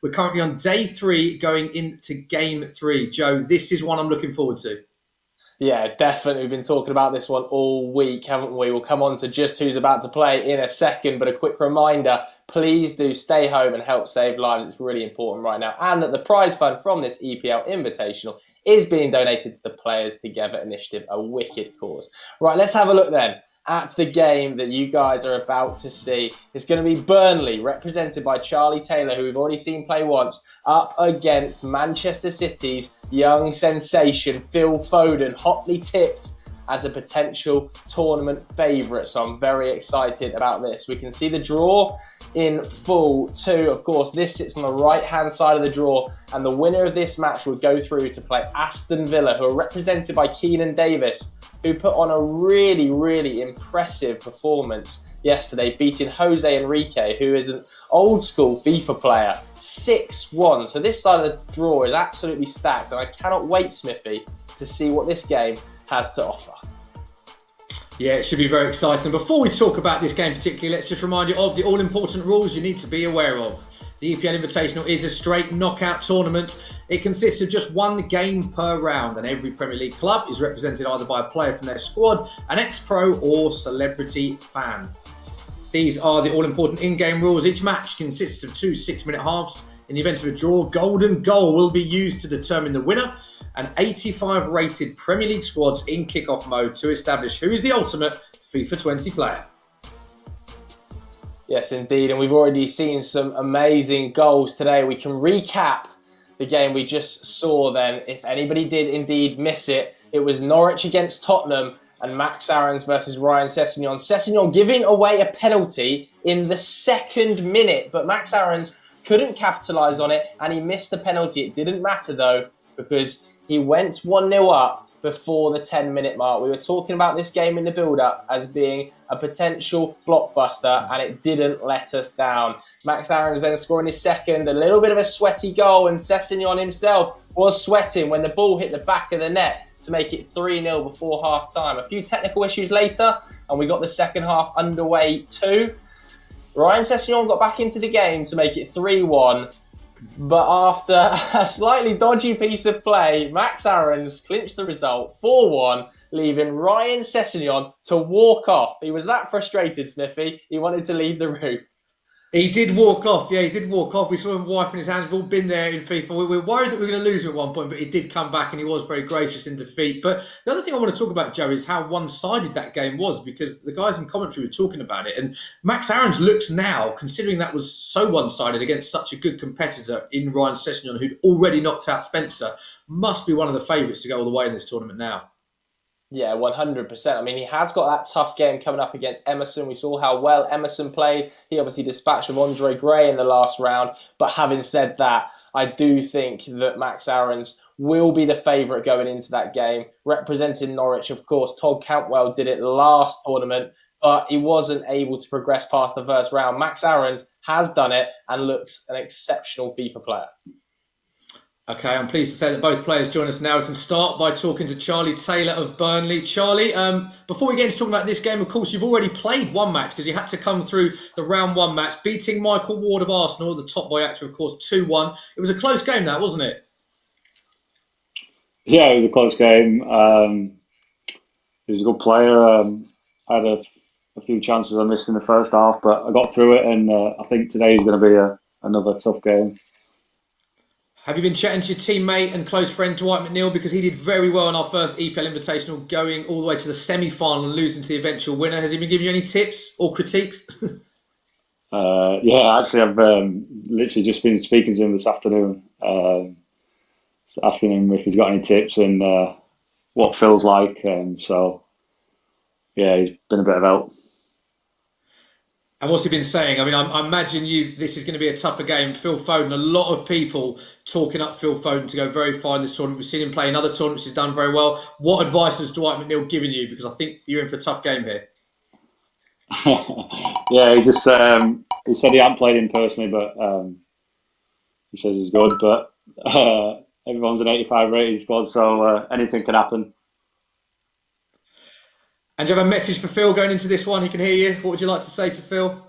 We're currently on day 3 going into game 3. Joe, this is one I'm looking forward to. Yeah, definitely. We've been talking about this one all week, haven't we? We'll come on to just who's about to play in a second, but a quick reminder, please do stay home and help save lives. It's really important right now. And that the prize fund from this EPL Invitational is being donated to the Players Together initiative, a wicked cause. Right, let's have a look then at the game that you guys are about to see. It's going to be Burnley, represented by Charlie Taylor, who we've already seen play once, up against Manchester City's young sensation, Phil Foden, hotly tipped as a potential tournament favourite. So I'm very excited about this. We can see the draw in full too. Of course, this sits on the right-hand side of the draw, and the winner of this match will go through to play Aston Villa, who are represented by Keenan Davis, who put on a really, really impressive performance yesterday, beating Jose Enrique, who is an old-school FIFA player, 6-1. So this side of the draw is absolutely stacked, and I cannot wait, Smithy, to see what this game has to offer. Yeah, it should be very exciting. Before we talk about this game particularly, let's just remind you of the all-important rules you need to be aware of. The EPL Invitational is a straight knockout tournament. It consists of just one game per round, and every Premier League club is represented either by a player from their squad, an ex-pro or celebrity fan. These are the all-important in-game rules. Each match consists of 2 6-minute halves. In the event of a draw, golden goal will be used to determine the winner, and 85 rated Premier League squads in kick-off mode to establish who is the ultimate FIFA 20 player. Yes, indeed. And we've already seen some amazing goals today. We can recap the game we just saw then. If anybody did indeed miss it, it was Norwich against Tottenham and Max Aarons versus Ryan Sessegnon. Sessegnon giving away a penalty in the 2nd minute, but Max Aarons couldn't capitalise on it and he missed the penalty. It didn't matter though, because he went 1-0 up before the 10-minute mark. We were talking about this game in the build-up as being a potential blockbuster, and it didn't let us down. Max Aarons then scoring his second, a little bit of a sweaty goal, and Sessegnon himself was sweating when the ball hit the back of the net to make it 3-0 before half-time. A few technical issues later, and we got the second half underway too. Ryan Sessegnon got back into the game to make it 3-1. But after a slightly dodgy piece of play, Max Aarons clinched the result 4-1, leaving Ryan Sessegnon to walk off. He was that frustrated, Smithy. He wanted to leave the room. He did walk off. Yeah, he did walk off. We saw him wiping his hands. We've all been there in FIFA. We were worried that we were going to lose him at one point, but he did come back and he was very gracious in defeat. But the other thing I want to talk about, Joe, is how one-sided that game was, because the guys in commentary were talking about it. And Max Aarons looks now, considering that was so one-sided against such a good competitor in Ryan Sessegnon, who'd already knocked out Spencer, must be one of the favourites to go all the way in this tournament now. Yeah, 100%. I mean, he has got that tough game coming up against Emerson. We saw how well Emerson played. He obviously dispatched of Andre Gray in the last round. But having said that, I do think that Max Aarons will be the favourite going into that game. Representing Norwich, of course, Todd Cantwell did it last tournament, but he wasn't able to progress past the first round. Max Aarons has done it and looks an exceptional FIFA player. Okay, I'm pleased to say that both players join us now. We can start by talking to Charlie Taylor of Burnley. Charlie, before we get into talking about this game, of course, you've already played one match because you had to come through the round 1 match, beating Michael Ward of Arsenal, the top boy actor, of course, 2-1. It was a close game, that, wasn't it? Yeah, it was a close game. He was a good player. I had a few chances I missed in the first half, but I got through it, and I think today is going to be another tough game. Have you been chatting to your teammate and close friend Dwight McNeil, because he did very well in our first EPL Invitational, going all the way to the semi-final and losing to the eventual winner? Has he been giving you any tips or critiques? Yeah, actually, I've literally just been speaking to him this afternoon, asking him if he's got any tips and what Phil's like. So, yeah, he's been a bit of help. And what's he been saying? I mean, I imagine this is going to be a tougher game. Phil Foden, a lot of people talking up Phil Foden to go very far in this tournament. We've seen him play in other tournaments. He's done very well. What advice has Dwight McNeil given you? Because I think you're in for a tough game here. Yeah, he just he said he hadn't played him personally, but he says he's good. But everyone's an 85 rated squad, so anything can happen. And do you have a message for Phil going into this one? He can hear you. What would you like to say to Phil?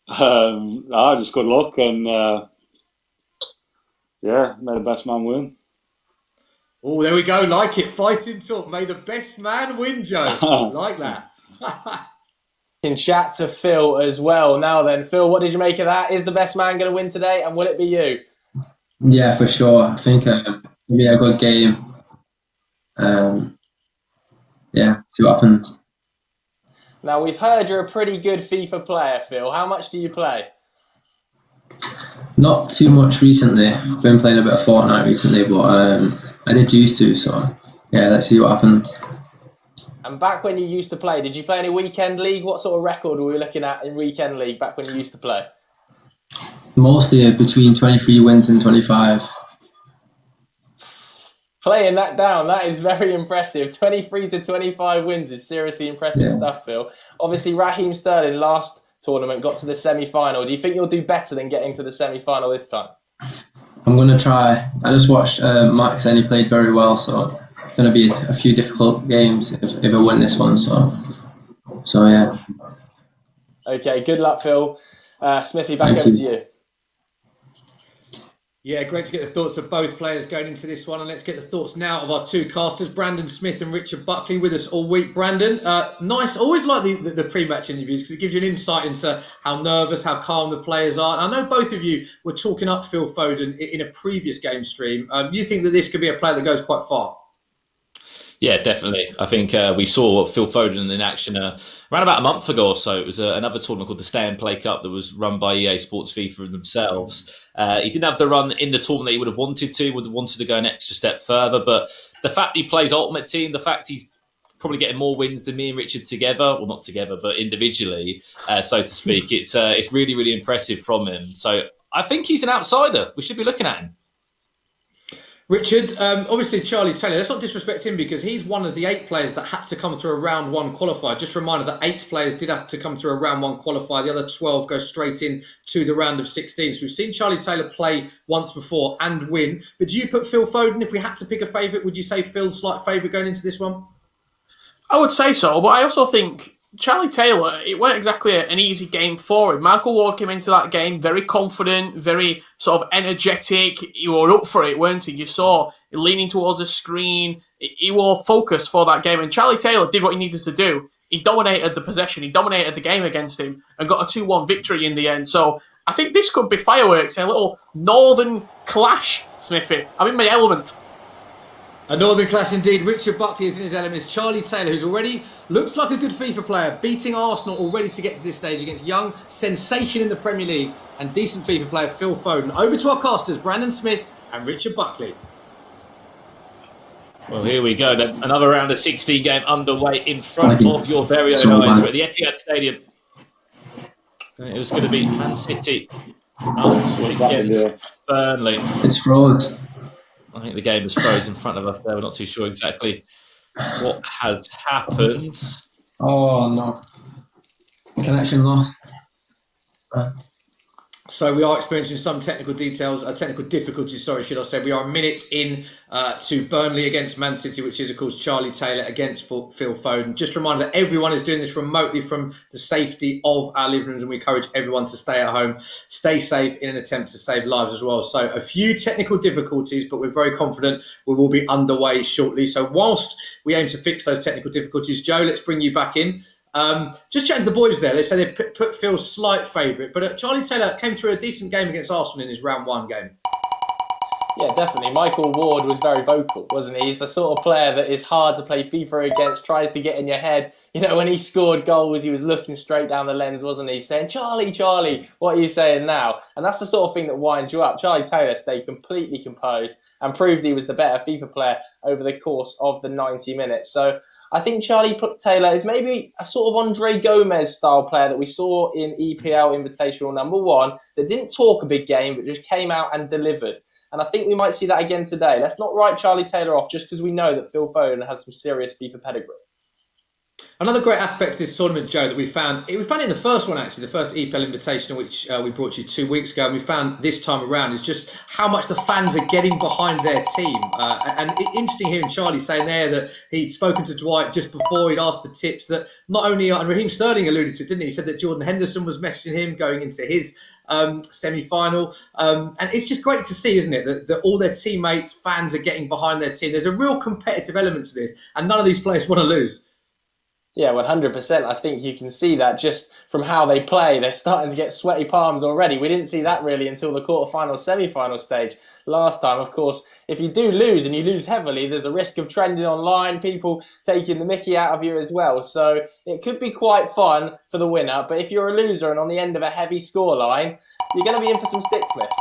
Just good luck, and Yeah, may the best man win. Oh, there we go. Like it. Fighting talk. May the best man win, Joe. Like that. Can chat to Phil as well. Now then, Phil, what did you make of that? Is the best man going to win today, and will it be you? Yeah, for sure. I think it'll be a good game. Yeah, see what happens. Now, we've heard you're a pretty good FIFA player, Phil. How much do you play? Not too much recently. I've been playing a bit of Fortnite recently, but I did used to. So yeah, let's see what happens. And back when you used to play, did you play any weekend league? What sort of record were we looking at in weekend league back when you used to play? Mostly between 23 wins and 25. Playing that down, that is very impressive. 23 to 25 wins is seriously impressive stuff, Phil. Obviously, Raheem Sterling last tournament got to the semi-final. Do you think you'll do better than getting to the semi-final this time? I'm going to try. I just watched Max and he played very well, so it's going to be a few difficult games if I win this one. So yeah. Okay, good luck, Phil. Smithy, back over to you. Yeah, great to get the thoughts of both players going into this one. And let's get the thoughts now of our two casters, Brandon Smith and Richard Buckley, with us all week. Brandon, nice. Always like the pre-match interviews because it gives you an insight into how nervous, how calm the players are. And I know both of you were talking up Phil Foden in a previous game stream. You think that this could be a player that goes quite far? Yeah, definitely. I think we saw Phil Foden in action around about a month ago or so. It was another tournament called the Stay and Play Cup that was run by EA Sports FIFA themselves. He didn't have the run in the tournament that he would have wanted to go an extra step further. But the fact he plays Ultimate Team, the fact he's probably getting more wins than me and Richard together, well, not together, but individually, so to speak, it's really, really impressive from him. So I think he's an outsider. We should be looking at him. Richard, obviously Charlie Taylor, let's not disrespect him because he's one of the 8 players that had to come through a round 1 qualifier. Just a reminder that 8 players did have to come through a round 1 qualifier. The other 12 go straight in to the round of 16. So we've seen Charlie Taylor play once before and win. But do you put Phil Foden, if we had to pick a favourite, would you say Phil's slight favourite going into this one? I would say so, but I also think Charlie Taylor, it weren't exactly an easy game for him. Michael Ward came into that game very confident, very sort of energetic. He were up for it, weren't he? You saw leaning towards the screen. He were focused for that game. And Charlie Taylor did what he needed to do. He dominated the possession. He dominated the game against him and got a 2-1 victory in the end. So I think this could be fireworks, a little northern clash, Smithy. I'm in my element. A northern clash indeed. Richard Buckley is in his element. Charlie Taylor, who's already looks like a good FIFA player, beating Arsenal already to get to this stage against young sensation in the Premier League and decent FIFA player Phil Foden. Over to our casters, Brandon Smith and Richard Buckley. Well, here we go. Then another round of 16 game underway in front of your very own eyes. We're at the Etihad Stadium. It was going to be Man City against Burnley. It's fraud. I think the game is frozen in front of us there. We're not too sure exactly what has happened. Oh, no. Connection lost. So we are experiencing some technical difficulties, should I say. We are a minute in to Burnley against Man City, which is, of course, Charlie Taylor against Phil Foden. Just a reminder that everyone is doing this remotely from the safety of our living rooms, and we encourage everyone to stay at home, stay safe in an attempt to save lives as well. So a few technical difficulties, but we're very confident we will be underway shortly. So whilst we aim to fix those technical difficulties, Joe, let's bring you back in. Just chatting to the boys there, they say they put Phil's slight favourite, but Charlie Taylor came through a decent game against Arsenal in his round 1 game. Yeah, definitely. Michael Ward was very vocal, wasn't he? He's the sort of player that is hard to play FIFA against, tries to get in your head. You know, when he scored goals, he was looking straight down the lens, wasn't he? Saying, Charlie, Charlie, what are you saying now? And that's the sort of thing that winds you up. Charlie Taylor stayed completely composed and proved he was the better FIFA player over the course of the 90 minutes. So I think Charlie Taylor is maybe a sort of Andre Gomez style player that we saw in EPL Invitational number 1 that didn't talk a big game but just came out and delivered. And I think we might see that again today. Let's not write Charlie Taylor off just because we know that Phil Foden has some serious FIFA pedigree. Another great aspect of this tournament, Joe, that we found it in the first one, actually, the first EPL Invitational, which we brought you 2 weeks ago, and we found this time around, is just how much the fans are getting behind their team. And interesting hearing Charlie saying there that he'd spoken to Dwight just before, he'd asked for tips, that not only, and Raheem Sterling alluded to it, didn't he? He said that Jordan Henderson was messaging him going into his semi-final. And it's just great to see, isn't it, that all their teammates, fans are getting behind their team. There's a real competitive element to this, and none of these players want to lose. Yeah, 100%. I think you can see that just from how they play. They're starting to get sweaty palms already. We didn't see that really until the quarterfinal, semi-final stage last time. Of course, if you do lose and you lose heavily, there's the risk of trending online, people taking the mickey out of you as well. So it could be quite fun for the winner. But if you're a loser and on the end of a heavy scoreline, you're going to be in for some stick Smiths.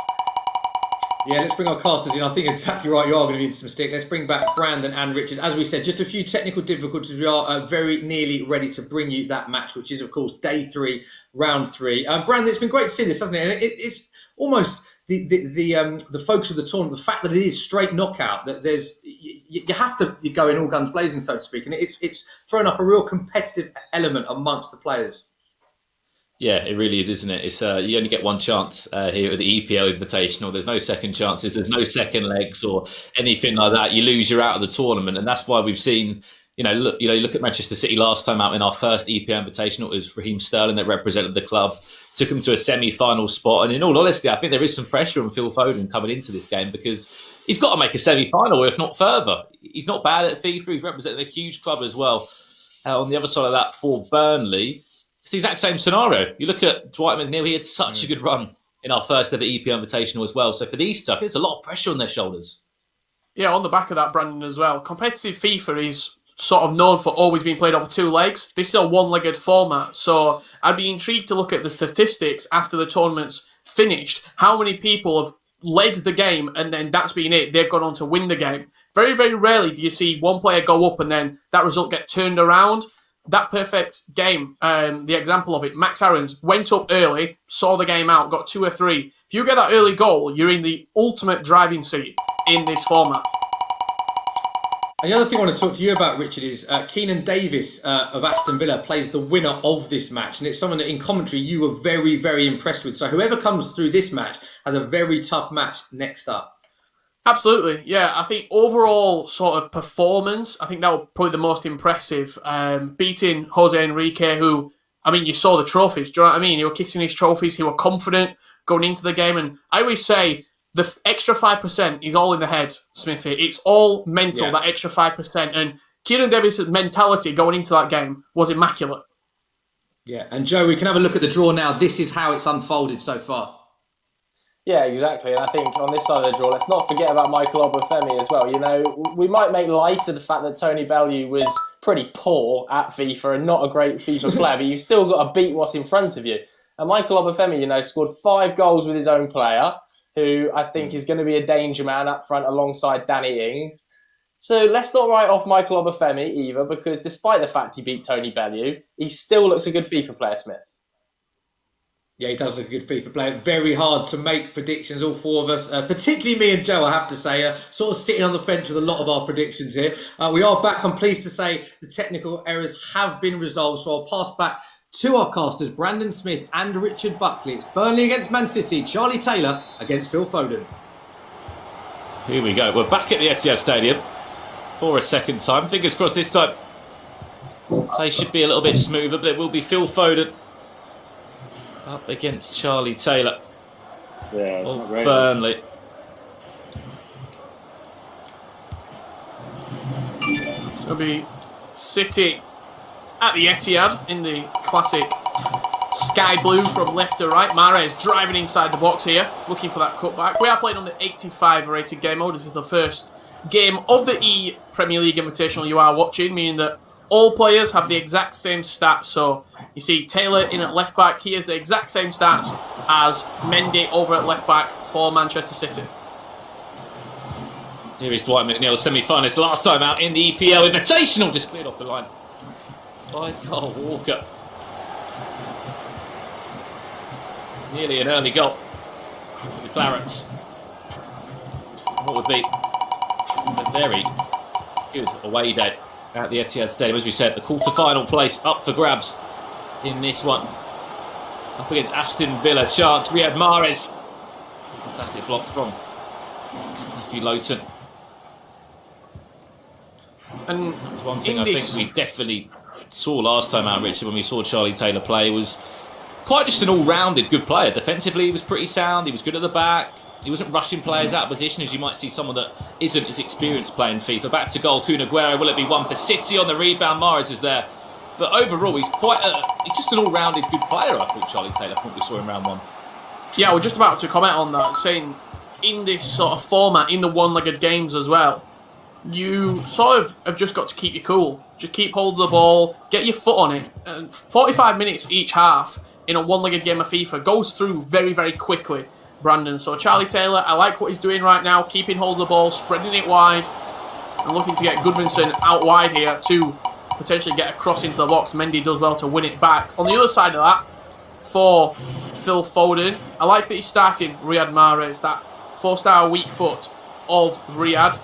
Yeah, let's bring our casters in. I think exactly right, you are going to be into some stick. Let's bring back Brandon and Richard. As we said, just a few technical difficulties. We are very nearly ready to bring you that match, which is, of course, day 3, round 3. Brandon, it's been great to see this, hasn't it? And it's almost the focus of the tournament, the fact that it is straight knockout, that you have to go in all guns blazing, so to speak. And it's thrown up a real competitive element amongst the players. Yeah, it really is, isn't it? It's you only get one chance here at the EPL Invitational. There's no second chances. There's no second legs or anything like that. You lose, you're out of the tournament, and that's why we've seen. Look at Manchester City last time out in our first EPL Invitational. It was Raheem Sterling that represented the club, took him to a semi-final spot. And in all honesty, I think there is some pressure on Phil Foden coming into this game because he's got to make a semi-final, if not further. He's not bad at FIFA. He's representing a huge club as well. On the other side of that, for Burnley, it's the exact same scenario. You look at Dwight McNeil, he had such a good run in our first ever EPL Invitational as well. So for these two, there's a lot of pressure on their shoulders. Yeah, on the back of that, Brandon, as well, competitive FIFA is sort of known for always being played over 2 legs. This is a one-legged format, so I'd be intrigued to look at the statistics after the tournament's finished. How many people have led the game and then that's been it? They've gone on to win the game. Very, very rarely do you see one player go up and then that result get turned around. That perfect game, the example of it, Max Aarons went up early, saw the game out, got 2 or 3. If you get that early goal, you're in the ultimate driving seat in this format. And the other thing I want to talk to you about, Richard, is Keenan Davis of Aston Villa plays the winner of this match. And it's someone that in commentary you were very, very impressed with. So whoever comes through this match has a very tough match next up. Absolutely, yeah. I think overall sort of performance, I think that was probably the most impressive. Beating Jose Enrique, who, I mean, you saw the trophies. Do you know what I mean? He was kissing his trophies. He was confident going into the game. And I always say the extra 5% is all in the head, Smithy. It's all mental, that extra 5%. And Kieran Davis' mentality going into that game was immaculate. Yeah, and Joe, we can have a look at the draw now. This is how it's unfolded so far. Yeah, exactly. And I think on this side of the draw, let's not forget about Michael Obafemi as well. You know, we might make light of the fact that Tony Bellew was pretty poor at FIFA and not a great FIFA player, but you've still got to beat what's in front of you. And Michael Obafemi, you know, scored 5 goals with his own player, who I think is going to be a danger man up front alongside Danny Ings. So let's not write off Michael Obafemi either, because despite the fact he beat Tony Bellew, he still looks a good FIFA player, Smith. Yeah, he does look a good FIFA player. Very hard to make predictions, all 4 of us, particularly me and Joe, I have to say, sort of sitting on the fence with a lot of our predictions here. We are back. I'm pleased to say the technical errors have been resolved, so I'll pass back to our casters, Brandon Smith and Richard Buckley. It's Burnley against Man City, Charlie Taylor against Phil Foden. Here we go. We're back at the Etihad Stadium for a second time. Fingers crossed this time they should be a little bit smoother, but it will be Phil Foden up against Charlie Taylor of Burnley. It'll be City at the Etihad in the classic sky blue from left to right. Mahrez driving inside the box here, looking for that cutback. We are playing on the 85 rated game mode. This is the first game of the Premier League Invitational you are watching, meaning that all players have the exact same stats. So you see Taylor in at left back. He has the exact same stats as Mendy over at left back for Manchester City. Here is Dwight McNeil, semi-finalist last time out in the EPL Invitational, just cleared off the line by Carl Walker. Nearly an early goal for the Clarets. What would be a very good away day at the Etihad Stadium. As we said, the quarter-final place up for grabs in this one. Up against Aston Villa. Chance, Riyad Mahrez. Fantastic block from Matthew Lowton. And that's one thing I think we definitely saw last time out, Richard, when we saw Charlie Taylor play, was quite just an all-rounded good player. Defensively, he was pretty sound. He was good at the back. He wasn't rushing players out of position, as you might see someone that isn't as experienced playing FIFA. Back to goal, Kun Aguero. Will it be one for City on the rebound? Mahrez is there. But overall, he's just an all-rounded good player, I thought, Charlie Taylor, from what we saw in round one. Yeah, we're just about to comment on that, saying in this sort of format, in the one-legged games as well, you sort of have just got to keep your cool. Just keep hold of the ball, get your foot on it. 45 minutes each half in a one-legged game of FIFA goes through very, very quickly, Brandon. So Charlie Taylor, I like what he's doing right now, keeping hold of the ball, spreading it wide, and looking to get Goodmanson out wide here to potentially get a cross into the box. Mendy does well to win it back. On the other side of that, for Phil Foden, I like that he's starting Riyad Mahrez, that 4-star weak foot of Riyad.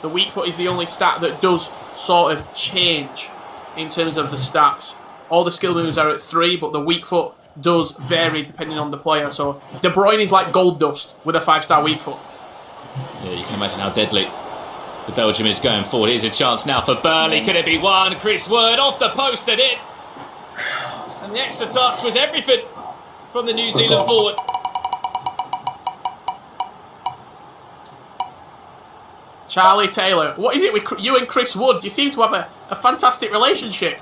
The weak foot is the only stat that does sort of change in terms of the stats. All the skill moves are at 3, but the weak foot does vary depending on the player. So De Bruyne is like gold dust with a 5-star weak foot. Yeah, you can imagine how deadly the Belgium is going forward. Here's a chance now for Burnley. Could it be one? Chris Wood off the post and in. And the extra touch was everything from the New Zealand forward. Charlie Taylor, what is it with you and Chris Wood? You seem to have a fantastic relationship.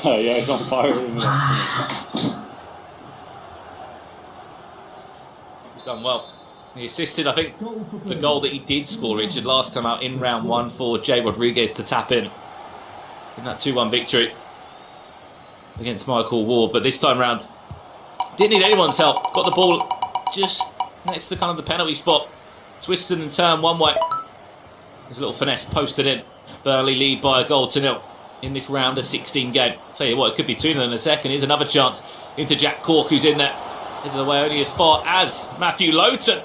Yeah, it's on fire. He's done well. He assisted, I think, the goal that he did score, Richard, last time out in round one for Jay Rodriguez to tap in that 2-1 victory against Michael Ward. But this time round, didn't need anyone's help. Got the ball just next to kind of the penalty spot. Twisted and turned one way. There's a little finesse posted in. Burnley lead by 1-0 in this round of 16 game. Tell you what, it could be 2-0 in a second. Here's another chance into Jack Cork, who's in there. Into the way only as far as Matthew Lowton.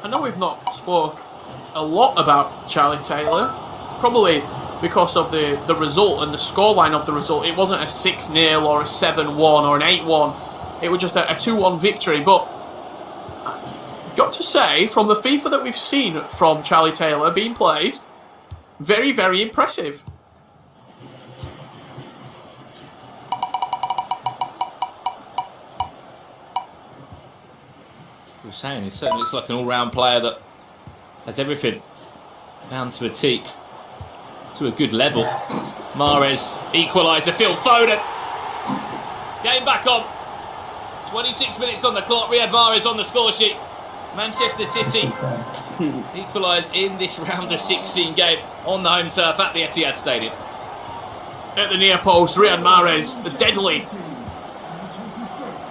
I know we've not spoke a lot about Charlie Taylor, probably because of the result and the scoreline of the result. It wasn't a 6-0 or a 7-1 or an 8-1. It was just a 2-1 victory. But I've got to say, from the FIFA that we've seen from Charlie Taylor being played, very, very impressive. We were saying, he certainly looks like an all-round player that has everything down to a T, to a good level. Mahrez, equaliser, Phil Foden. Game back on. 26 minutes on the clock. Riyad Mahrez on the score sheet. Manchester City equalised in this round of 16 game on the home turf at the Etihad Stadium. At the near post, Riyad Mahrez, the deadly,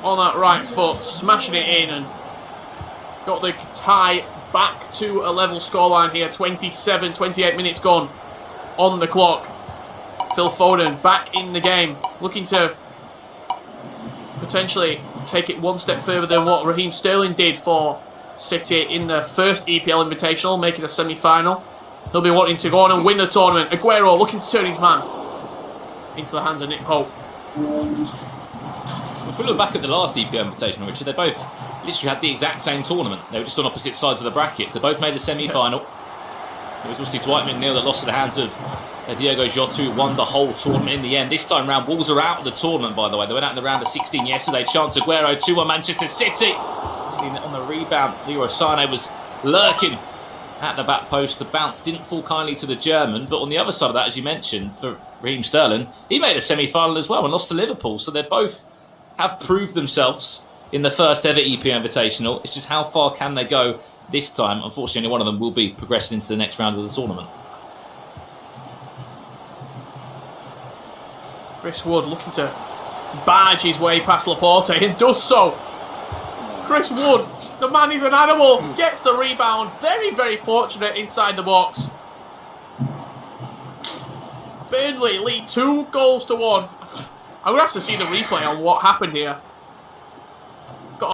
on that right foot, smashing it in and got the tie back to a level scoreline here. 28 minutes gone on the clock. Phil Foden back in the game, looking to potentially take it one step further than what Raheem Sterling did for City in the first EPL Invitational, making a semi-final. He'll be wanting to go on and win the tournament. Aguero looking to turn his man into the hands of Nick Pope. If we look back at the last EPL Invitational, Richard, they both literally had the exact same tournament. They were just on opposite sides of the brackets. They both made the semi-final. It was obviously Dwight McNeil that lost to the hands of Diego Jota, who won the whole tournament in the end. This time round, Wolves are out of the tournament, by the way. They went out in the round of 16 yesterday. Chance Aguero, 2-1 Manchester City. On the rebound, Leroy Sané was lurking at the back post. The bounce didn't fall kindly to the German. But on the other side of that, as you mentioned, for Raheem Sterling, he made a semi-final as well and lost to Liverpool. So they both have proved themselves in the first ever EPL Invitational. It's just how far can they go this time? Unfortunately, one of them will be progressing into the next round of the tournament. Chris Wood looking to barge his way past Laporte and does so. Chris Wood, the man is an animal, gets the rebound. Very, very fortunate inside the box. Burnley lead 2-1. I'm going to have to see the replay on what happened here.